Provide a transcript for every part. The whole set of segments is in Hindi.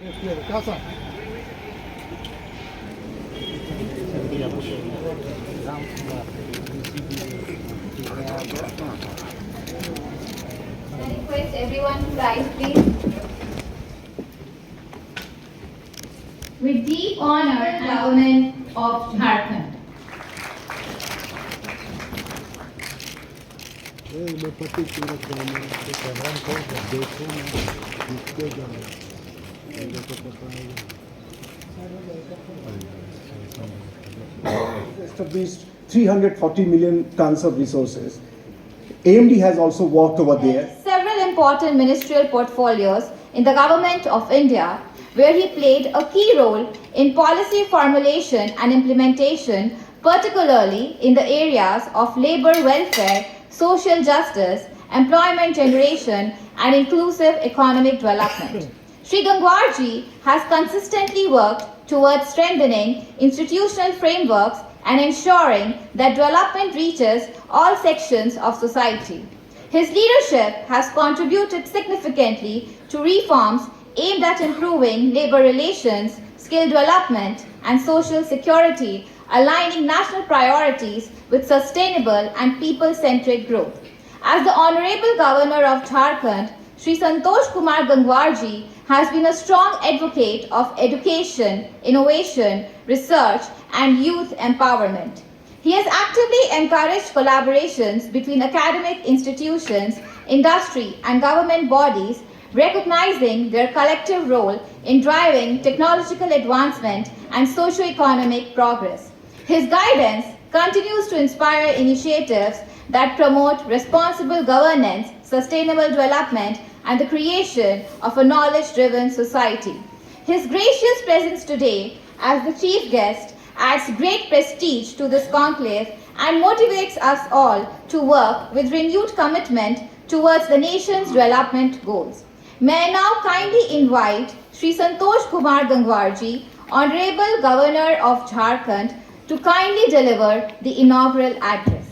I request everyone to rise, please. With deep honor, government of Jharkhand. Established 340 million tons of resources. AMD has also worked over there. Several important ministerial portfolios in the government of India, where he played a key role in policy formulation and implementation, particularly in the areas of labor welfare, social justice, employment generation, and inclusive economic development. Sri Gangwarji has consistently worked towards strengthening institutional frameworks and ensuring that development reaches all sections of society. His leadership has contributed significantly to reforms aimed at improving labor relations, skill development, and social security, aligning national priorities with sustainable and people-centric growth. As the Honorable Governor of Jharkhand, Sri Santosh Kumar Gangwarji has been a strong advocate of education, innovation, research, and youth empowerment. He has actively encouraged collaborations between academic institutions, industry, and government bodies, recognizing their collective role in driving technological advancement and socio-economic progress. His guidance continues to inspire initiatives that promote responsible governance, sustainable development, and the creation of a knowledge-driven society. His gracious presence today as the chief guest adds great prestige to this conclave and motivates us all to work with renewed commitment towards the nation's development goals. May I now kindly invite Sri Santosh Kumar Gangwarji, Honorable Governor of Jharkhand, to kindly deliver the inaugural address.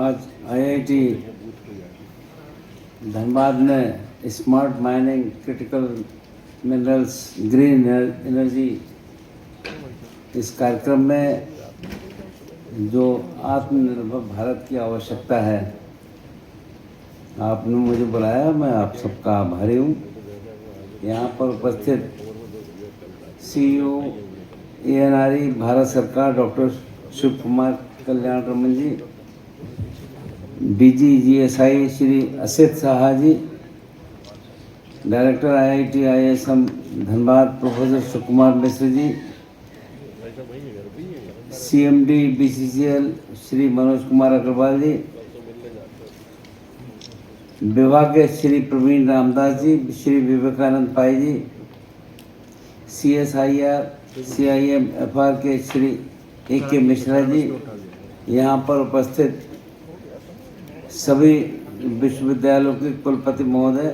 आज आईआईटी धनबाद ने smart mining, critical minerals, green energy इस कार्यक्रम में जो आत्मनिर्भर भारत की आवश्यकता है, आपने मुझे बुलाया, मैं आप सबका आभारी हूँ। यहाँ पर उपस्थित CEO ANRE भारत सरकार doctor Shiv Kumar Kalyan Raman ji, DGGSI Shri Asit Saha ji, director IIT ISM Dhanbad professor Sukumar Mishra ji, CMD BCCL Shri Manoj Kumar Agarwal ji, विभाग के श्री प्रवीण रामदास जी, श्री विवेकानंद पाई जी, CSIR CIM FR के श्री AK मिश्रा जी, यहाँ पर उपस्थित सभी विश्वविद्यालयों के कुलपति महोदय,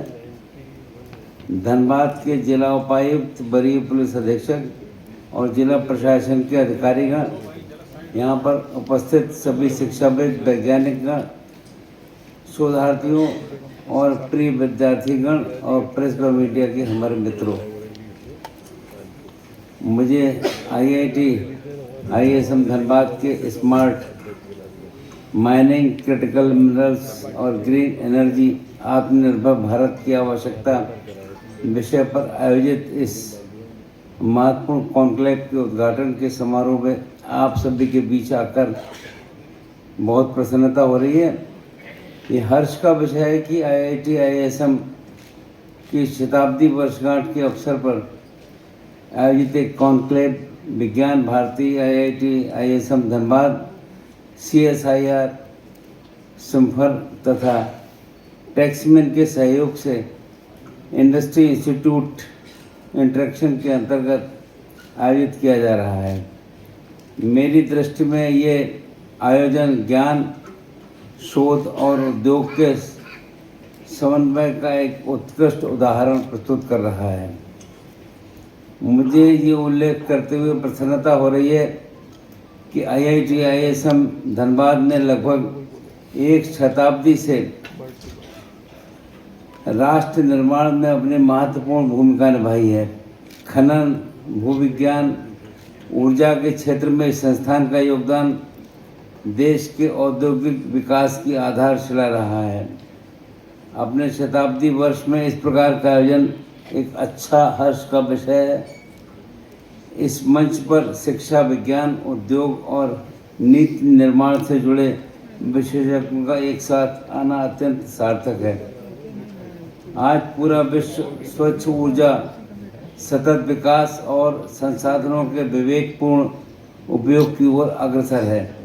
धनबाद के जिला उपायुक्त, वरीय पुलिस अधीक्षक और जिला प्रशासन के अधिकारीगण, यहाँ पर उपस्थित सभी शिक्षाविद, वैज्ञानिकगण, शोधार्थियों और प्रिय विद्यार्थीगण और प्रेस व मीडिया के हमारे मित्रों, मुझे IIT ISM धनबाद के स्मार्ट माइनिंग, क्रिटिकल मिनरल्स और ग्रीन एनर्जी आत्मनिर्भर भारत की आवश्यकता विषय पर आयोजित इस महत्वपूर्ण कॉन्क्लेव के उद्घाटन के समारोह में आप सभी के बीच आकर बहुत प्रसन्नता हो रही है। ये हर्ष का विषय है कि IIT ISM की शताब्दी वर्षगांठ के अवसर पर आयोजित एक conclave Vigyan Bharati, IIT ISM Dhanbad, CSIR CIMFR तथा टैक्समैन के सहयोग से इंडस्ट्री इंस्टीट्यूट इंटरेक्शन के अंतर्गत आयोजित किया जा रहा है। मेरी दृष्टि में ये आयोजन ज्ञान, शोध और उद्योग के समन्वय का एक उत्कृष्ट उदाहरण प्रस्तुत कर रहा है। मुझे ये उल्लेख करते हुए प्रसन्नता हो रही है कि IIT ISM धनबाद ने लगभग एक शताब्दी से राष्ट्र निर्माण में अपनी महत्वपूर्ण भूमिका निभाई है। खनन, भूविज्ञान, ऊर्जा के क्षेत्र में इस संस्थान का योगदान देश के औद्योगिक विकास की आधारशिला रहा है। अपने शताब्दी वर्ष में इस प्रकार का आयोजन एक अच्छा हर्ष का विषय है। इस मंच पर शिक्षा, विज्ञान, उद्योग और नीति निर्माण से जुड़े विशेषज्ञों का एक साथ आना अत्यंत सार्थक है। आज पूरा विश्व स्वच्छ ऊर्जा, सतत विकास और संसाधनों के विवेकपूर्ण उपयोग की ओर अग्रसर है।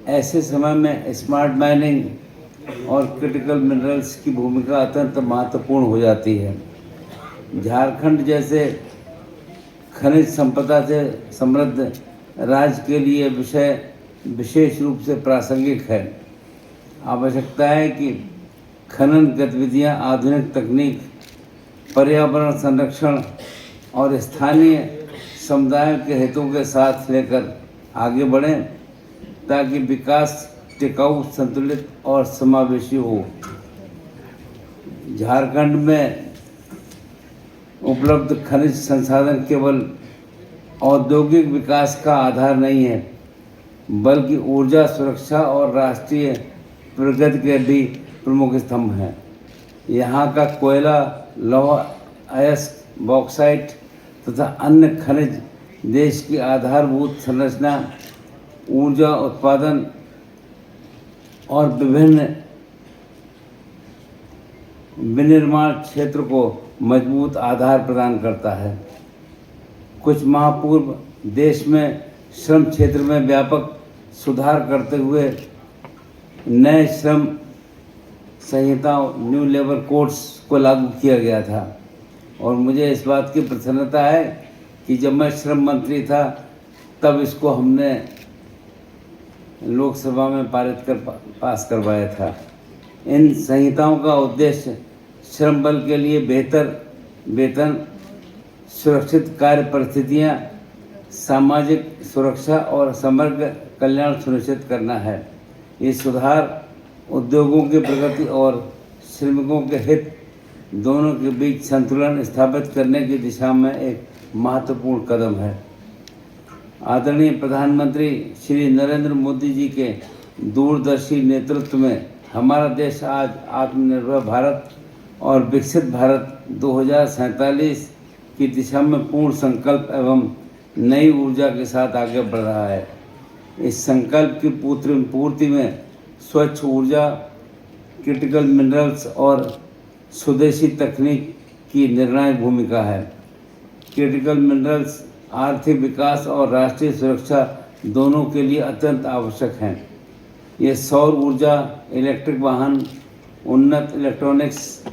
ऐसे समय में स्मार्ट माइनिंग और क्रिटिकल मिनरल्स की भूमिका अत्यंत महत्वपूर्ण हो जाती है। झारखंड जैसे खनिज संपदा से समृद्ध राज्य के लिए विषय विशेष रूप से प्रासंगिक है। आवश्यकता है कि खनन गतिविधियां आधुनिक तकनीक, पर्यावरण संरक्षण और स्थानीय समुदायों के हितों के साथ लेकर आगे बढ़ें ताकि विकास टिकाऊ, संतुलित और समावेशी हो। झारखंड में उपलब्ध खनिज संसाधन केवल औद्योगिक विकास का आधार नहीं है, बल्कि ऊर्जा सुरक्षा और राष्ट्रीय प्रगति के भी प्रमुख स्तंभ हैं। यहाँ का कोयला, लौह अयस्क, बॉक्साइट तथा अन्य खनिज देश की आधारभूत संरचना, ऊर्जा उत्पादन और विभिन्न विनिर्माण क्षेत्र को मजबूत आधार प्रदान करता है। कुछ माह पूर्व देश में श्रम क्षेत्र में व्यापक सुधार करते हुए नए श्रम संहिता, न्यू लेबर कोड्स को लागू किया गया था और मुझे इस बात की प्रसन्नता है कि जब मैं श्रम मंत्री था तब इसको हमने लोकसभा में पास करवाया था। इन संहिताओं का उद्देश्य श्रम बल के लिए बेहतर वेतन, सुरक्षित कार्य परिस्थितियां, सामाजिक सुरक्षा और समग्र कल्याण सुनिश्चित करना है। ये सुधार उद्योगों की प्रगति और श्रमिकों के हित दोनों के बीच संतुलन स्थापित करने की दिशा में एक महत्वपूर्ण कदम है। आदरणीय प्रधानमंत्री श्री नरेंद्र मोदी जी के दूरदर्शी नेतृत्व में हमारा देश आज आत्मनिर्भर भारत और विकसित भारत 2047 की दिशा में पूर्ण संकल्प एवं नई ऊर्जा के साथ आगे बढ़ रहा है। इस संकल्प की पूर्ति में स्वच्छ ऊर्जा, क्रिटिकल मिनरल्स और स्वदेशी तकनीक की निर्णायक भूमिका है। क्रिटिकल मिनरल्स आर्थिक विकास और राष्ट्रीय सुरक्षा दोनों के लिए अत्यंत आवश्यक हैं। ये सौर ऊर्जा, इलेक्ट्रिक वाहन, उन्नत इलेक्ट्रॉनिक्स,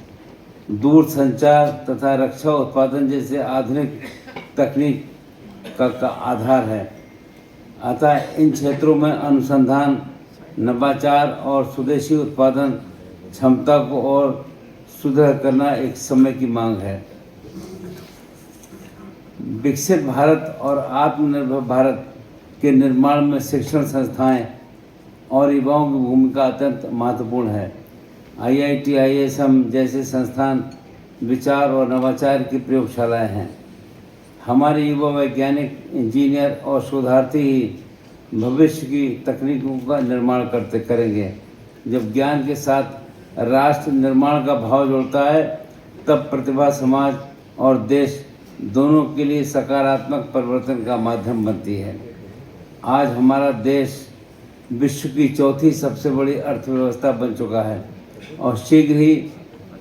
दूर संचार तथा रक्षा उत्पादन जैसे आधुनिक तकनीक का आधार है। अतः इन क्षेत्रों में अनुसंधान, नवाचार और स्वदेशी उत्पादन क्षमता को और सुदृढ़ करना एक समय की मांग है। विकसित भारत और आत्मनिर्भर भारत के निर्माण में शिक्षण संस्थाएं और युवाओं की भूमिका अत्यंत महत्वपूर्ण है। IIT, ISM जैसे संस्थान विचार और नवाचार की प्रयोगशालाएं हैं। हमारे युवा वैज्ञानिक, इंजीनियर और शोधार्थी ही भविष्य की तकनीकों का निर्माण करेंगे। जब ज्ञान के साथ राष्ट्र निर्माण का भाव जुड़ता है तब प्रतिभा समाज और देश दोनों के लिए सकारात्मक परिवर्तन का माध्यम बनती है। आज हमारा देश विश्व की चौथी सबसे बड़ी अर्थव्यवस्था बन चुका है और शीघ्र ही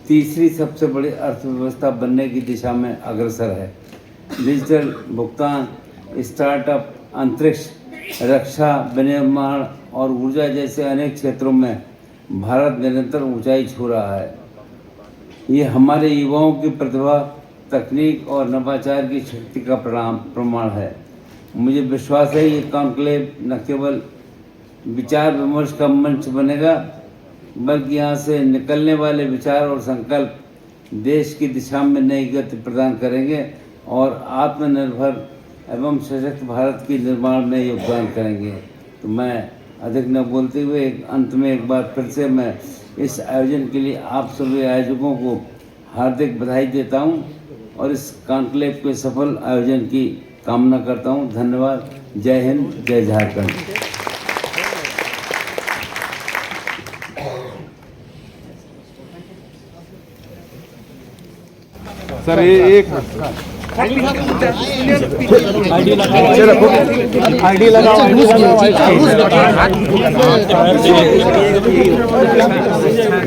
तीसरी सबसे बड़ी अर्थव्यवस्था बनने की दिशा में अग्रसर है। डिजिटल भुगतान, स्टार्टअप, अंतरिक्ष, रक्षा, विनिर्माण और ऊर्जा जैसे अनेक क्षेत्रों में भारत निरंतर ऊंचाई छू रहा है। ये हमारे युवाओं की प्रतिभा, तकनीक और नवाचार की शक्ति का प्रमाण है। मुझे विश्वास है ये कॉन्क्लेव न केवल विचार विमर्श का मंच बनेगा, बल्कि यहाँ से निकलने वाले विचार और संकल्प देश की दिशा में नई गति प्रदान करेंगे और आत्मनिर्भर एवं सशक्त भारत के निर्माण में योगदान करेंगे। तो मैं अधिक न बोलते हुए अंत में एक बार फिर से मैं इस आयोजन के लिए आप सभी आयोजकों को हार्दिक बधाई देता हूं और इस कॉन्क्लेव के सफल आयोजन की कामना करता हूं। धन्यवाद। जय हिंद, जय झारखंड। सर ये एक आईडी लगाओ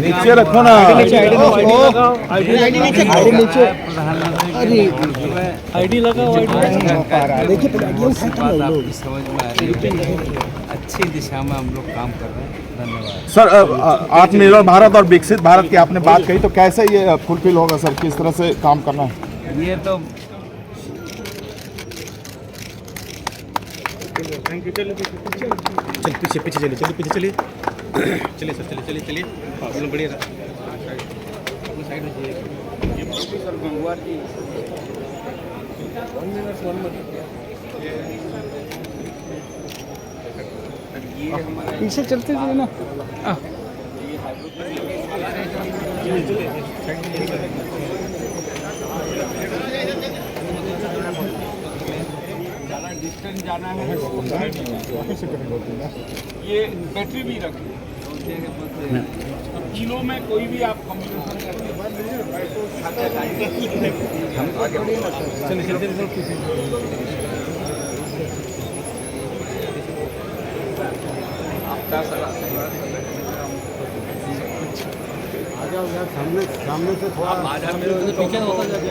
नीचे रखो ना। आईडी लगाओ। समझ में आ रही है, अच्छी दिशा में हम लोग काम कर रहे हैं। धन्यवाद सर आत्मनिर्भर भारत और विकसित भारत की आपने बात कही, तो कैसे ये फुलफिल होगा सर, किस तरह से काम करना है? ये तो पीछे चलते थे ना। डिस्टेंस जाना है, ये बैटरी भी रखें। किलो में कोई भी आप कॉम्बिनेशन सामने से थोड़ा पीछे होता जाए।